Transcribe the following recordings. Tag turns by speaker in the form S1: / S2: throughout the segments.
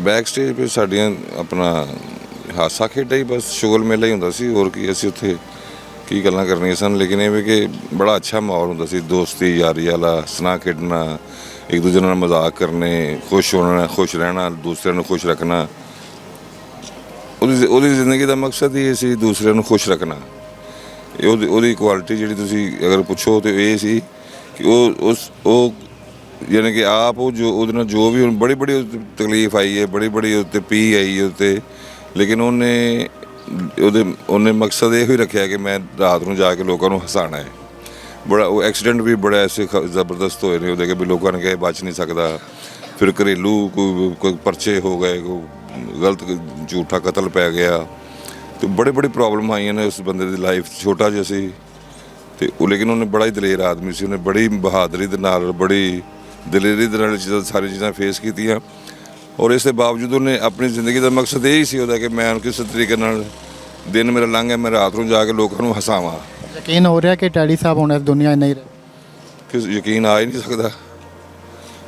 S1: Back stage 'ਤੇ ਸਾਡੀਆਂ ਆਪਣਾ ਹਾਸਾ ਖੇਡਾ ਹੀ ਬਸ ਸ਼ੁਗਲ ਮੇਲਾ ਹੀ ਹੁੰਦਾ ਸੀ। ਹੋਰ ਕੀ ਅਸੀਂ ਉੱਥੇ ਕੀ ਗੱਲਾਂ ਕਰਨੀਆਂ ਸਨ, ਲੇਕਿਨ ਇਹ ਵੀ ਕਿ ਬੜਾ ਅੱਛਾ ਮਾਹੌਲ ਹੁੰਦਾ ਸੀ, ਦੋਸਤੀ ਯਾਰੀ ਵਾਲਾ, ਹੱਸਣਾ ਖੇਡਣਾ, ਇੱਕ ਦੂਜੇ ਨਾਲ ਮਜ਼ਾਕ ਕਰਨੇ, ਖੁਸ਼ ਹੋਣਾ, ਖੁਸ਼ ਰਹਿਣਾ, ਦੂਸਰਿਆਂ ਨੂੰ ਖੁਸ਼ ਰੱਖਣਾ। ਉਹਦੀ ਜ਼ਿੰਦਗੀ ਦਾ ਮਕਸਦ ਹੀ ਇਹ ਸੀ, ਦੂਸਰਿਆਂ ਨੂੰ ਖੁਸ਼ ਰੱਖਣਾ। ਉਹਦੀ ਕੁਆਲਿਟੀ ਜਿਹੜੀ ਤੁਸੀਂ ਅਗਰ ਪੁੱਛੋ ਤਾਂ ਇਹ ਸੀ ਕਿ ਉਹ ਯਾਨੀ ਕਿ ਆਪ ਉਹ ਜੋ ਉਹਦੇ ਨਾਲ ਜੋ ਵੀ ਬੜੀ ਤਕਲੀਫ ਆਈ ਹੈ, ਬੜੀ ਉੱਤੇ ਪੀ ਆਈ ਉੱਤੇ, ਲੇਕਿਨ ਉਹਨੇ ਮਕਸਦ ਇਹੋ ਹੀ ਰੱਖਿਆ ਕਿ ਮੈਂ ਰਾਤ ਨੂੰ ਜਾ ਕੇ ਲੋਕਾਂ ਨੂੰ ਹਸਾਉਣਾ ਹੈ। ਬੜਾ ਉਹ ਐਕਸੀਡੈਂਟ ਵੀ ਬੜਾ ਐਸੇ ਜ਼ਬਰਦਸਤ ਹੋਏ ਨੇ ਉਹਦੇ ਕਿ ਵੀ ਲੋਕਾਂ ਨੇ ਕਿਹਾ ਬਚ ਨਹੀਂ ਸਕਦਾ। ਫਿਰ ਘਰੇਲੂ ਕੋਈ ਪਰਚੇ ਹੋ ਗਏ, ਕੋਈ ਗਲਤ ਝੂਠਾ ਕਤਲ ਪੈ ਗਿਆ, ਅਤੇ ਬੜੀ ਪ੍ਰੋਬਲਮ ਆਈਆਂ ਨੇ ਉਸ ਬੰਦੇ ਦੀ ਲਾਈਫ। ਛੋਟਾ ਜਿਹਾ ਸੀ ਅਤੇ ਲੇਕਿਨ ਉਹਨੇ ਬੜਾ ਹੀ ਦਲੇਰ ਆਦਮੀ ਸੀ। ਉਹਨੇ ਬੜੀ ਬਹਾਦਰੀ ਦੇ ਨਾਲ, ਬੜੀ ਦਲੇਰੀ ਦੇ ਨਾਲ ਸਾਰੀ ਚੀਜ਼ਾਂ ਫੇਸ ਕੀਤੀਆਂ, ਔਰ ਇਸ ਦੇ ਬਾਵਜੂਦ ਉਹਨੇ ਆਪਣੀ ਜ਼ਿੰਦਗੀ ਦਾ ਮਕਸਦ ਇਹ ਹੀ ਸੀ ਉਹਦਾ ਕਿ ਮੈਂ ਕਿਸੇ ਤਰੀਕੇ ਨਾਲ ਦਿਨ ਮੇਰਾ ਲੰਘ ਗਿਆ, ਮੈਂ ਰਾਤ ਨੂੰ ਜਾ ਕੇ ਲੋਕਾਂ ਨੂੰ ਹਸਾਵਾਂ।
S2: ਯਕੀਨ ਹੋ ਰਿਹਾ ਕਿ ਟੈਡੀ ਸਾਹਿਬ ਹੁਣ ਇਸ ਦੁਨੀਆ 'ਚ ਨਹੀਂ ਰਹੇ?
S1: ਕਿ ਯਕੀਨ ਆ ਹੀ ਨਹੀਂ ਸਕਦਾ।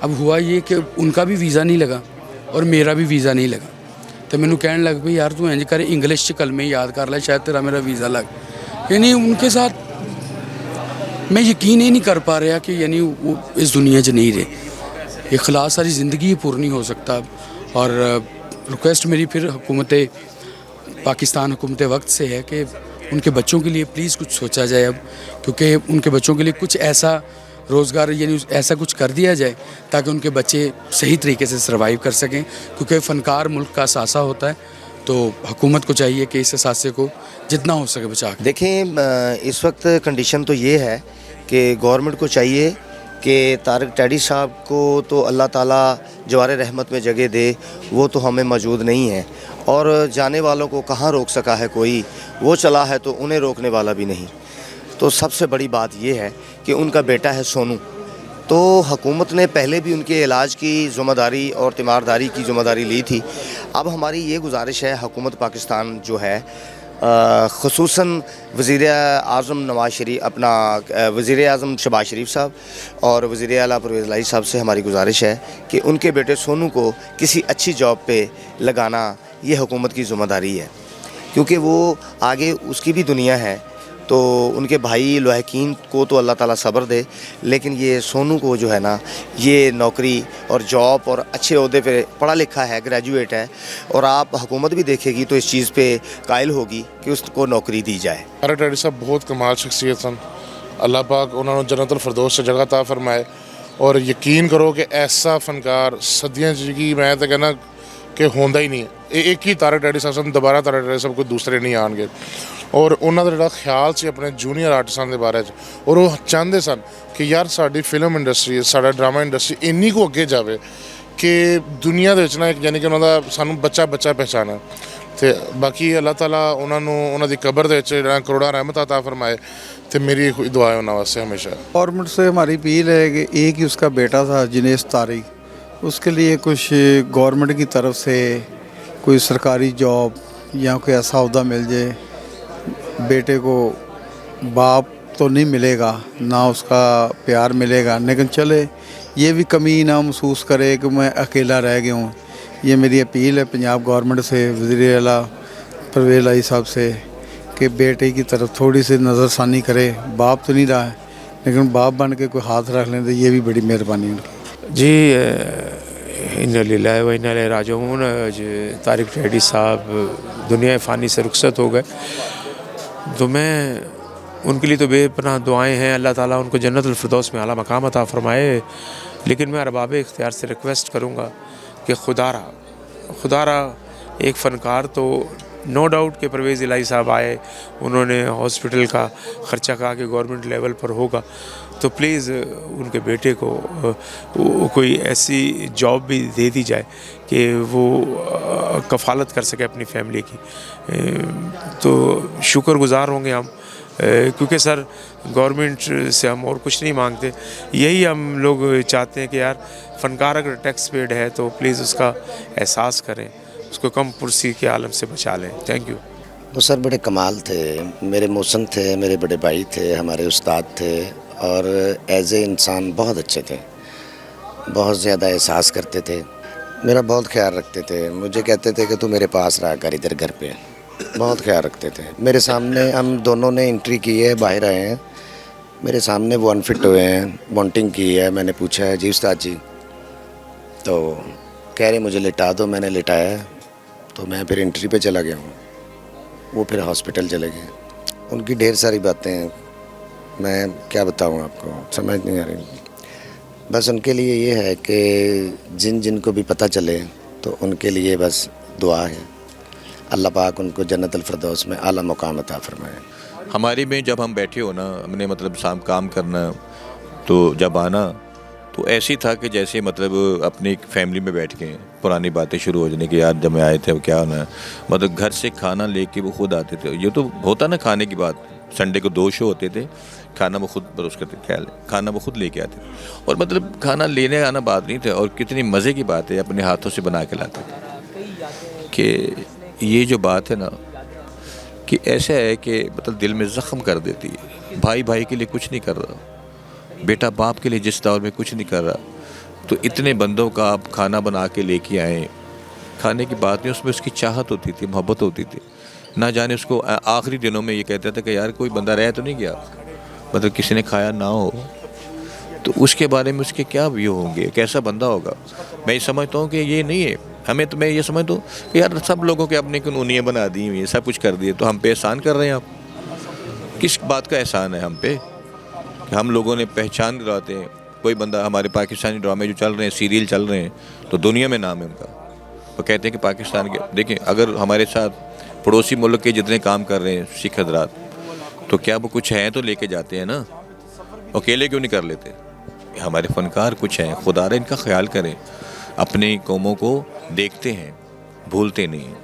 S3: اب ہوا یہ کہ ان کا بھی ویزا نہیں لگا اور میرا بھی ویزا نہیں لگا. تو مینوں کہنے لگ پئی یار تو انج کر انگلش چ کلمے یاد کر لے شاید تیرا میرا ویزا لگ. یعنی ان کے ساتھ میں یقین ہی نہیں کر پا رہا کہ یعنی وہ اس دنیا چ نہیں رہے. اخلاص ساری زندگی پور نہیں ہو سکتا. اور ریکویسٹ میری پھر حکومت پاکستان حکومت وقت سے ہے کہ ان کے بچوں کے لیے پلیز کچھ سوچا جائے اب, کیونکہ ان کے بچوں کے لیے کچھ ایسا روزگار یعنی ایسا کچھ کر دیا جائے تاکہ ان کے بچے صحیح طریقے سے سروائیو کر سکیں, کیونکہ فنکار ملک کا اثاثہ ہوتا ہے. تو حکومت کو چاہیے کہ اس اثاثے کو جتنا ہو سکے بچا کے.
S4: دیکھیں اس وقت کنڈیشن تو یہ ہے کہ گورنمنٹ کو چاہیے کہ طارق ٹیڈی صاحب کو تو اللہ تعالیٰ جوار رحمت میں جگہ دے, وہ تو ہمیں موجود نہیں ہے, اور جانے والوں کو کہاں روک سکا ہے کوئی, وہ چلا ہے تو انہیں روکنے والا بھی نہیں. تو سب سے بڑی بات یہ ہے کہ ان کا بیٹا ہے سونو, تو حکومت نے پہلے بھی ان کے علاج کی ذمہ داری اور تیمارداری کی ذمہ داری لی تھی. اب ہماری یہ گزارش ہے حکومت پاکستان جو ہے, خصوصاً وزیر اعظم نواز شریف اپنا وزیر اعظم شہباز شریف صاحب اور وزیر اعلیٰ پرویز الہی صاحب سے ہماری گزارش ہے کہ ان کے بیٹے سونو کو کسی اچھی جاب پہ لگانا یہ حکومت کی ذمہ داری ہے, کیونکہ وہ آگے اس کی بھی دنیا ہے. تو ان کے بھائی لوحقین کو تو اللہ تعالیٰ صبر دے, لیکن یہ سونو کو جو ہے نا یہ نوکری اور جاب اور اچھے عہدے پہ پڑھا لکھا ہے, گریجویٹ ہے, اور آپ حکومت بھی دیکھے گی تو اس چیز پہ قائل ہوگی کہ اس کو نوکری دی جائے.
S5: طارق ٹیڈی صاحب بہت کمال شخصیت سن, اللہ پاک انہوں نے جنت الفردوس سے جگہ عطا فرمائے. اور یقین کرو کہ ایسا فنکار صدیاں کی میں تو کہنا کہ ہوندا ہی نہیں ہے. ایک ہی طارق ٹیڈی صاحب سن, دوبارہ طارق ٹیڈی صاحب کوئی دوسرے نہیں آن گے. اور انہوں کا جڑا خیال سی اپنے جونیئر آرٹسٹاں دے بارے اور وہ چاہتے سن کہ یار ساری فلم انڈسٹری سارا ڈرامہ انڈسٹری اینی کو اگے جاوے کہ دنیا دے وچ نا ایک یعنی کہ انہوں کا سانوں بچہ بچہ پہچانا. تے باقی اللہ تعالیٰ انہوں دی قبر دے وچ کروڑاں رحمت عطا فرمائے. تو میری دعا ہے انہوں واسطے ہمیشہ.
S6: گورنمنٹ سے ہماری اپیل ہے کہ ایک ہی اس کا بیٹا تھا جنیش طارق, اس کے لیے کچھ گورنمنٹ کی طرف سے کوئی سرکاری جاب یا کوئی ایسا عہدہ مل جائے. بیٹے کو باپ تو نہیں ملے گا, نہ اس کا پیار ملے گا, لیکن چلے یہ بھی کمی نہ محسوس کرے کہ میں اکیلا رہ گیا ہوں. یہ میری اپیل ہے پنجاب گورنمنٹ سے, وزیر اعلیٰ پرویز الہی صاحب سے, کہ بیٹے کی طرف تھوڑی سی نظر ثانی کرے. باپ تو نہیں رہا ہے لیکن باپ بن کے کوئی ہاتھ رکھ لیں تو یہ بھی بڑی مہربانی ان کی.
S7: جی انا للہ و انا الیہ راجعون. طارق ٹیڈی صاحب دنیا فانی سے رخصت ہو گئے, تو میں ان کے لیے تو بے پناہ دعائیں ہیں, اللہ تعالیٰ ان کو جنت الفردوس میں اعلیٰ مقام عطا فرمائے. لیکن میں ارباب اختیار سے ریکویسٹ کروں گا کہ خدا را ایک فنکار تو نو ڈاؤٹ کہ پرویز الہی صاحب آئے, انہوں نے ہاسپٹل کا خرچہ کہا کہ گورنمنٹ لیول پر ہوگا, تو پلیز ان کے بیٹے کو کوئی ایسی جاب بھی دے دی جائے کہ وہ کفالت کر سکے اپنی فیملی کی. تو شکر گزار ہوں گے ہم, کیونکہ سر گورنمنٹ سے ہم اور کچھ نہیں مانگتے. یہی ہم لوگ چاہتے ہیں کہ یار فنکار اگر ٹیکس پیڈ ہے تو پلیز اس کا احساس کریں, اس کو کم پرسی کے عالم سے بچا لیں. Thank you.
S4: وہ سر بڑے کمال تھے, میرے محسن تھے, میرے بڑے بھائی تھے, ہمارے استاد تھے, اور ایز اے انسان بہت اچھے تھے, بہت زیادہ احساس کرتے تھے, میرا بہت خیال رکھتے تھے. مجھے کہتے تھے کہ تو میرے پاس رہا کر ادھر گھر پہ, بہت خیال رکھتے تھے. میرے سامنے ہم دونوں نے انٹری کی ہے, باہر آئے ہیں, میرے سامنے وہ انفٹ ہوئے ہیں, مونٹنگ کی ہے. میں نے پوچھا ہے جی استاد جی, تو کہہ رہے مجھے لٹا دو. میں نے لٹایا ہے, تو میں پھر انٹری پہ چلا گیا ہوں, وہ پھر ہاسپٹل چلے گئے. ان کی ڈھیر ساری باتیں ہیں, میں کیا بتاؤں آپ کو, سمجھ نہیں آ رہی. بس ان کے لیے یہ ہے کہ جن کو بھی پتہ چلے تو ان کے لیے بس دعا ہے, اللہ پاک ان کو جنت الفردوس میں اعلیٰ مقام عطا فرمائے.
S8: ہمارے میں جب ہم بیٹھے ہو نا, ہم نے مطلب شام کام کرنا, تو جب آنا تو ایسے ہی تھا کہ جیسے مطلب اپنی فیملی میں بیٹھ کے پرانی باتیں شروع ہو جانے کہ یار جب میں آئے تھے کیا ہونا ہے, مطلب گھر سے کھانا لے کے وہ خود آتے تھے. یہ تو ہوتا نا کھانے کی بات, سنڈے کو 2 شو ہوتے تھے, کھانا وہ خود پروس کرتے, خیال کھانا وہ خود لے کے آتے تھے. اور مطلب کھانا لینے آنا بات نہیں تھا, اور کتنی مزے کی بات ہے, اپنے ہاتھوں سے بنا کے لاتے تھے. کہ یہ جو بات ہے نا کہ ایسا ہے کہ مطلب دل میں زخم کر دیتی ہے. بھائی کے لیے کچھ نہیں کر رہا, بیٹا باپ کے لیے جس دور میں کچھ نہیں کر رہا, تو اتنے بندوں کا آپ کھانا بنا کے لے کے آئیں, کھانے کی بات نہیں, اس میں اس کی چاہت ہوتی تھی, محبت ہوتی تھی. نہ جانے اس کو آخری دنوں میں یہ کہتا تھا کہ یار کوئی بندہ رہ تو نہیں گیا, مطلب کسی نے کھایا نہ ہو, تو اس کے بارے میں اس کے کیا ویو ہوں گے, کیسا بندہ ہوگا. میں یہ سمجھتا ہوں کہ یہ نہیں ہے ہمیں, تو میں یہ سمجھتا ہوں کہ یار سب لوگوں کے اپنے قانونیاں بنا دی ہوئی ہیں, سب کچھ کر دیے, تو ہم پہ احسان کر رہے ہیں. آپ کس بات کا احسان ہے ہم پہ کہ ہم لوگوں نے پہچان کراتے ہیں. کوئی بندہ, ہمارے پاکستانی ڈرامے جو چل رہے ہیں, سیریل چل رہے ہیں, تو دنیا میں نام ہے ان کا. وہ کہتے ہیں کہ پاکستان کے, دیکھیں اگر ہمارے ساتھ پڑوسی ملک کے جتنے کام کر رہے ہیں سکھ حضرات, تو کیا وہ کچھ ہیں تو لے کے جاتے ہیں نا, اکیلے کیوں نہیں کر لیتے. ہمارے فنکار کچھ ہیں, خدا رہا ان کا خیال کریں, اپنی قوموں کو دیکھتے ہیں, بھولتے نہیں ہیں.